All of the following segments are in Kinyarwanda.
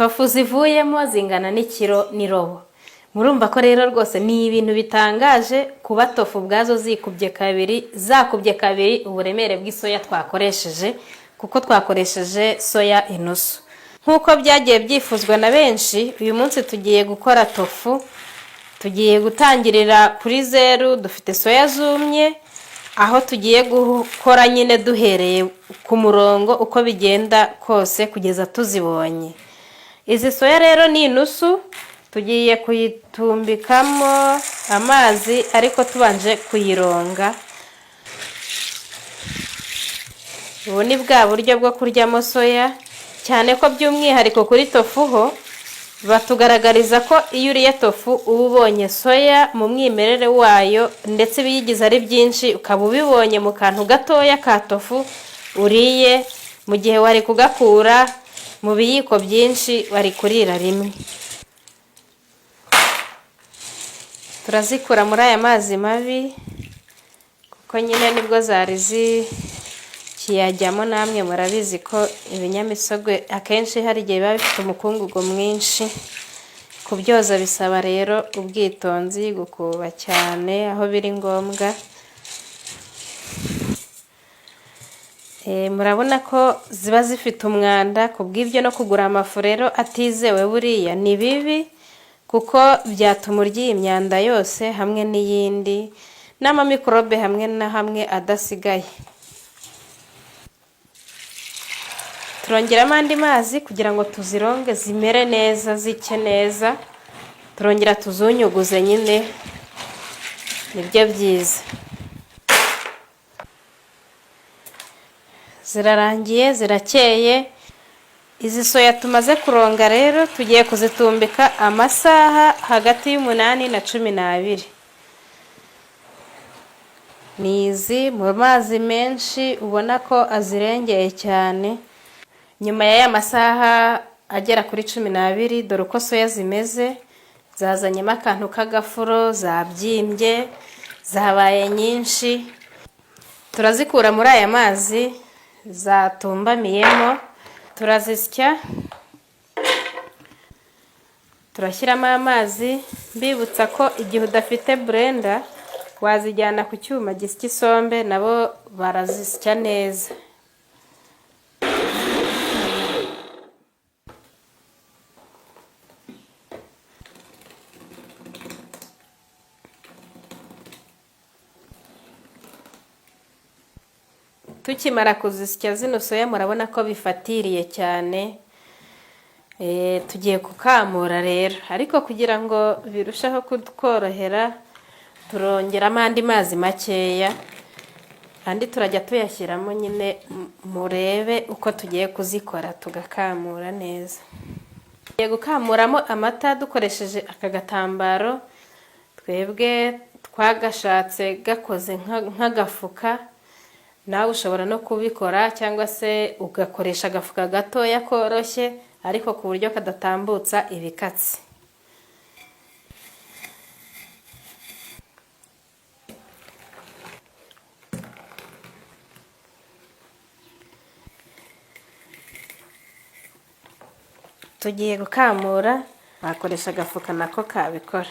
tofu zivuyemo zingana n'ikiro n'irobo. Murumva ko rero rwose ni ibintu bitangaje kuba tofu ubwazo zakubye kabiri uburemere bw'isoya twakoresheje, kuko twakoresheje soya inusu. Nk'uko byagiye byifuzwa na benshi, uyu munsi tugiye gukora tofu. Tugiye gutangirira kuri 0, dufite soya zumye, aho tugiye gukora nyine duhereye ku murongo uko bigenda kose kugeza tuzibonye. Izi soya rero ni inusu, tugiye kuyitumbikamo amazi ariko tubanje kuyironga. Ubu ni bwa buryo bwo kuryamo soya, cyane ko by'umwihariko kuri tofu ho batugaragariza ko iyo uriye tofu uba ubonye soya mu mwimerere wayo, ndetse biyigize ari byinshi ukaba ubibonye mu kantu gatoya ka tofu uriye, mu gihe wari kugakura mu biyiko byinshi wari kurira rimwe. Turazikura muri aya mazi mabi kuko nyine nibwo zari zikiyajyamo. Namwe murabizi ko ibinyamisogwe akenshi hari igihe biba bifite umukungugu mwinshi. Kubyoza bisaba rero ubwitonzi, gukuba cyane aho biri ngombwa. Murabona ko ziba zifite umwanda, kubw'ibyo no kugura amafu rero atizewe buriya ni bibi, kuko byatuma urya iyi myanda yose hamwe n'iyindi n'amamikorobe hamwe na hamwe adasigaye. Turongeramo andi mazi kugira ngo tuzironge zimere neza, zike neza. Turongera tuzunyuguze nyine, nibyo byiza. Zirarangiye, zirakeye. Izi soya tumaze kuronga rero tugiye kuzitumbika amasaha hagati y'8 na 12. Nizi mu mazi menshi ubona ko azirengeye cyane. Nyuma ya masaha agera kuri 12, dore uko soya zimeze, zazanyemo akantu k'agafuro, zabyimbye, zabaye nyinshi. Turazikura muri aya mazi zatumbamiyemo, turazisya, turashyiramo amazi. Mbibutsa ko igihe udafite blender wazijyana ku cyuma gisya isombe, nabo barazisya neza. Tukimara kuzisya zino soya murabona ko bifatiriye cyane. Tugiye kukamura rero, ariko kugira ngo birushaho kutworohera turongeramo andi mazi makeya, andi turajya tuyashyiramo nyine murebe uko tugiye kuzikora tugakamura neza. Tugiye gukamuramo amata dukoresheje aka gatambaro twebwe twagashatse gakoze nk'agafuka. Nawe ushobora no kubikora cyangwa se ugakoresha agafuka gatoya koroshye ariko ku buryo kadatambutsa ibikatsi. Tugiye gukamura, wakoresha agafuka nako kabikora.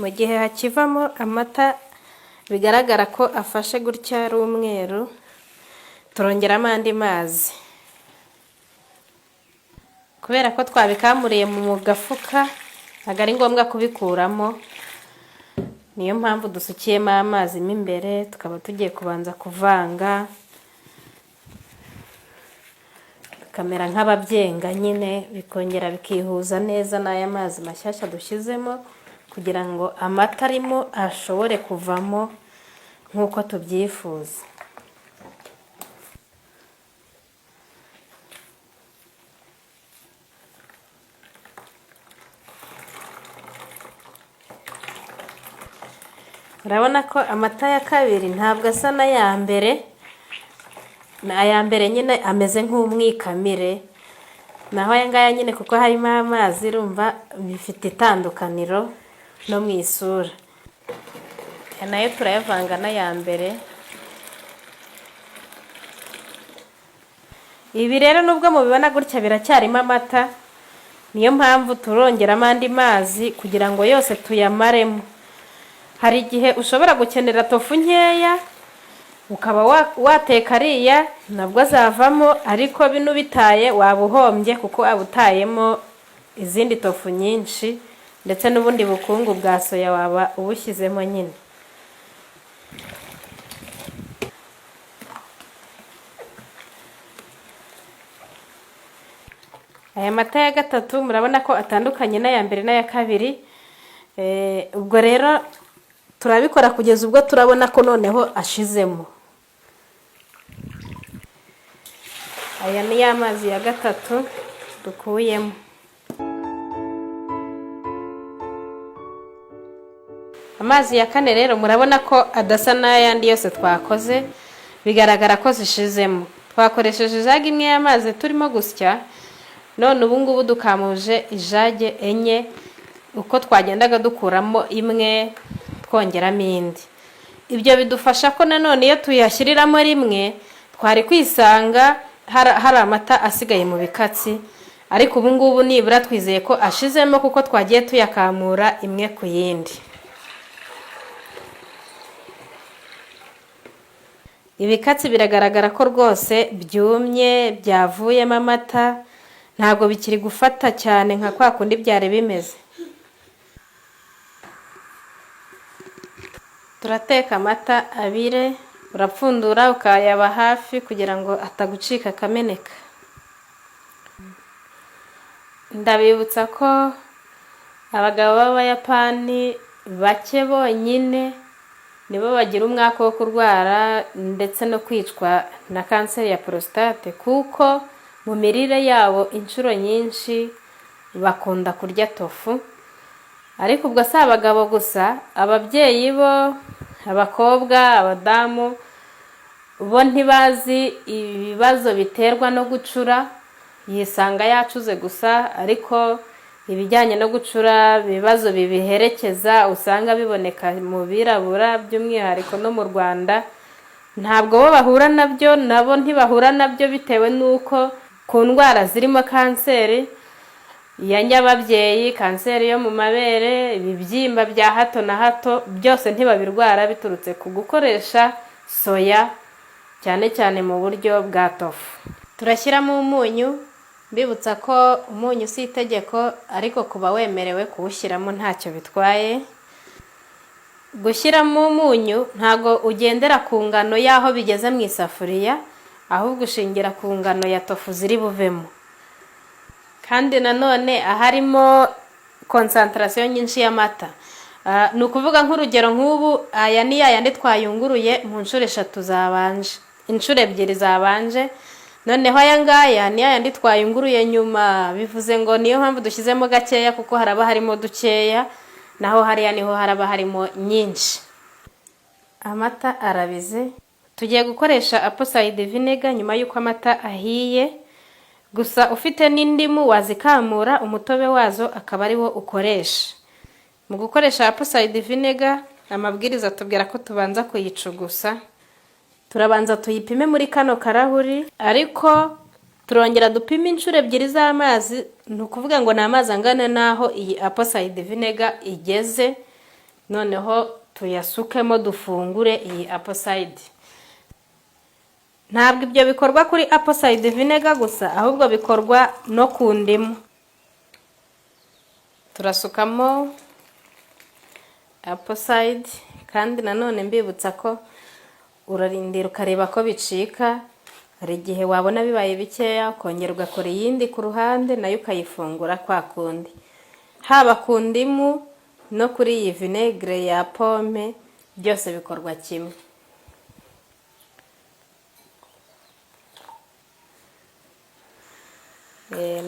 Mu gihe hakivamo amata bigaragara ko afashe gutya ari umweru, turongeramo andi mazi. Kubera ko twabikamuriye mu gafuka ntabwo ari ngombwa kubikuramo, niyo mpamvu dusukiyemo amazi mo imbere. Tukaba tugiye kubanza kuvanga, bikamera nk'ababyenga nyine, bikongera bikihuza neza n'aya mazi mashyashya dushyizemo, kugira ngo amata arimo ashobore kuvamo nk'uko tubyifuza. Urabona ko amata ya kabiri ntabwo asa n'aya mbere, aya mbere nyine ameze nk'umwikamire, naho aya ngaya nyine kuko harimo amazi urumva bifite itandukaniro no mu isura. Nayo turayavanga n'aya mbere. Ibi rero nubwo mubibona gutya biracyarimo amata, niyo mpamvu turongeramo andi mazi kugira ngo yose tuyamaremo. Hari igihe ushobora gukenera tofu nkeya ukaba wateka ariya nabwo azavamo, ariko bino bitaye waba uhombye kuko waba utayemo izindi tofu nyinshi, ndetse n'ubundi bukungu bwa soya waba ubushyizemo nyine. Aya mata ya gatatu murabona ko atandukanye n'aya mbere n'aya kabiri. Ubwo rero turabikora kugeza ubwo turabona ko noneho ashizemo. Aya ni ya mazi ya gatatu dukuyemo. Amazi ya kane rero murabona ko adasa n'ayandi yose twakoze, bigaragara ko zishizemo. Twakoresheje ijage imwe y'amazi turimo gusya, none ubu ngubu dukamuje ijage enye, uko twagendaga dukuramo imwe twongeramo indi. Ibyo bidufasha ko nanone iyo tuyashyiriramo rimwe twari kwisanga hari amata asigaye mu bikatsi, ariko ubu ngubu nibura twizeye ko ashizemo kuko twagiye tuyakamura imwe ku yindi. Ibikatsi biragaragara ko rwose byumye, byavuyemo amata, ntabwo bikiri gufata cyane nka kwa kundi byari bimeze. Turateka amata abire, urapfundura ukayaba hafi kugira ngo atagucika akameneka. Ndabibutsa ko abagabo b'Abayapani bake bonyine nibo bagira umwaka wo kurwara ndetse no kwicwa na kanseri ya prostate, kuko mu mirire yabo inshuro nyinshi bakunda kurya tofu. Ariko ubwo si abagabo gusa, ababyeyi bo, abakobwa, abadamu bo ntibazi ibibazo biterwa no gucura, yisanga yacuze gusa, ariko ibijyanye no gucura ibibazo bibiherekeza usanga biboneka mu birabura by'umwihariko no mu Rwanda, ntabwo bo bahura nabyo, nabo ntibahura nabyo bitewe n'uko ku ndwara zirimo kanseri ya nyababyeyi, kanseri yo mu mabere, ibibyimba bya hato na hato, byose ntibabirwara biturutse ku gukoresha soya, cyane cyane mu buryo bwa tofu. Turashyiramo umunyu, mbibutsa ko umunyu si itegeko, ariko kuba wemerewe kuwushyiramo ntacyo bitwaye. Gushyiramo umunyu ntago ugendera ku ngano y'aho bigeze mu isafuriya, ahubwo ushingira ku ngano ya tofu ziri buvemo. Kandi nanone aharimo concentration nyinshi y'amata, ni ukuvuga nk'urugero nk'ubu aya ni yayandi twayunguruye mu nshuro 3 zabanje, inshuro 2 zabanje, noneho aya ngaya ni yayandi twayunguruye nyuma, bivuze ngo niyo mpamvu dushyizemo gakeya kuko haraba harimo dukeya, naho hariya niho haraba harimo nyinshi. Amata arabize, tugiye gukoresha apple cider vinegar nyuma y'uko amata ahiye. Gusa ufite n'indimu wazikamura umutobe wazo akaba ari wo ukoresha. Mu gukoresha apple cider vinegar amabwiriza tubwira ko tubanza kuyicugusa, turabanza tuyipime muri kano karahuri, ariko turongera dupime inshuro 2 z'amazi, ni ukuvuga ngo ni amazi angana naho iyi apple cider vinegar igeze, noneho tuyasukemo dufungure iyi apple cider. Ntabwo ibyo bikorwa kuri apple cider vinegar gusa, ahubwo bikorwa no ku ndimu. Turasukamo apple cider, kandi nanone mbibutsa ko urarindira ukareba ko bicika. Hari igihe wabona bibaye bikeya ukongera ugakora iyindi ku ruhande nayo ukayifungura kwa kundi. Haba ku ndimu no kuri iyi vinegre ya pomme byose bikorwa kimwe.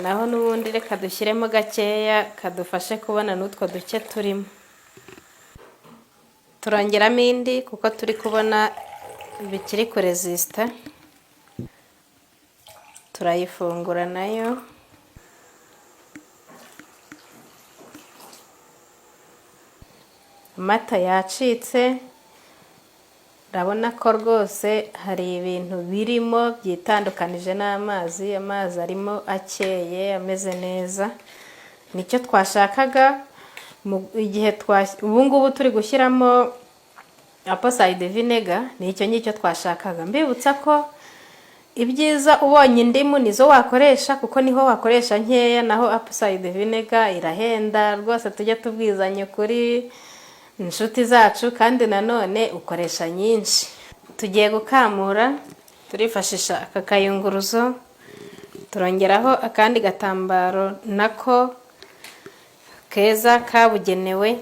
Naho n'ubundi reka dushyiremo gakeya kadufashe kubona n'utwo duke turimo. Turongeramo indi kuko turi kubona bikiri kuresista. turayifungura nayo. Amata yacitse, urabona ko rwose hari ibintu birimo byitandukanije n'amazi. Amazi arimo akeye ameze neza, nicyo twashakaga igihe ubungubu turi gushyiramo apple cider vinegar. Nicyo ngicyo twashakaga. Mbibutsa ko ibyiza ubonye indimu nizo wakoresha, kuko niho wakoresha nkeya, naho apple cider vinegar irahenda rwose. Tujya tubwizanya kuri inshuti zacu, kandi nanone ukoresha nyinshi. Tugiye gukamura, turifashisha aka kayunguruzo, turongeraho akandi gatambaro nako keza kabugenewe.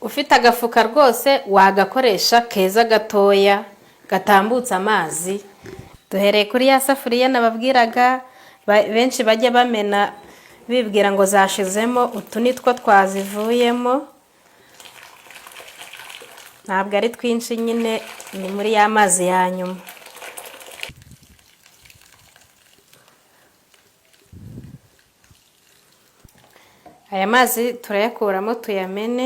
Ufite agafuka rwose wagakoresha keza gatoya gatambutse amazi. Duhereye kuri ya safuriya nababwiraga benshi bajya bamena bibwira ngo zashizemo, utu nitwo twazivuyemo, ntabwo ari twinshi nyine, ni muri ya mazi ya nyuma. Aya mazi turayakuramo tuyamene.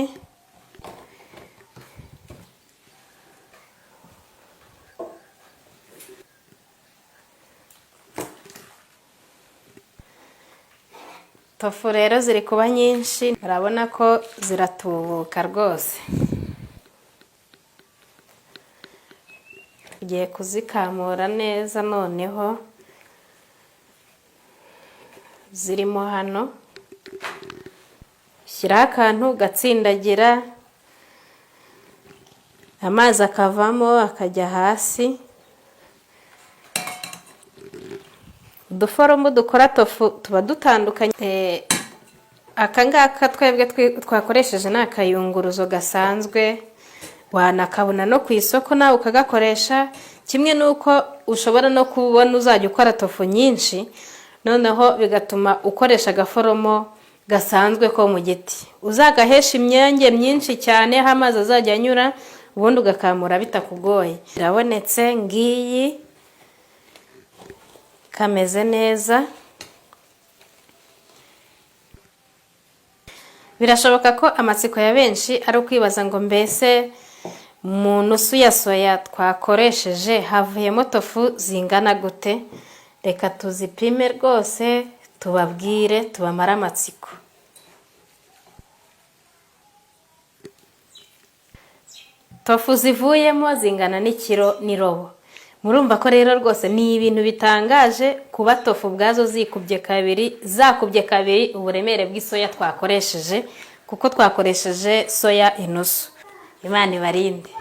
Tofu rero ziri kuba nyinshi, urabona ko ziratubuka rwose. Tugiye kuzikamura neza noneho, zirimo hano. Shyiraho akantu gatsindagira, amazi akavamo akajya hasi. Uduforomo dukora tofu tuba dutandukanye. Aka ngaka twebwe twakoresheje ni akayunguruzo gasanzwe, wanakabona no ku isoko nawe ukagakoresha. Kimwe nuko ushobora no kubona uzajya ukora tofu nyinshi, noneho bigatuma ukoresha agaforomo gasanzwe ko mu giti. Uzagahesha imyange myinshi cyane, aho amazi azajya anyura, ubundi ugakamura bitakugoye. Birabonetse ngiyi, kameze neza. Birashoboka ko amatsiko ya benshi ari ukwibaza ngo mbese mu nusu ya soya twakoresheje havuyemo tofu zingana gute. Reka tuzipime rwose tubabwire, tubamara amatsiko. Tofu zivuyemo zingana n'ikiro n'irobo. Murumva ko rero rwose ni ibintu bitangaje kuba tofu ubwazo zakubye kabiri uburemere bw'isoya twakoresheje, kuko twakoresheje soya inusu. Imana ibarinde.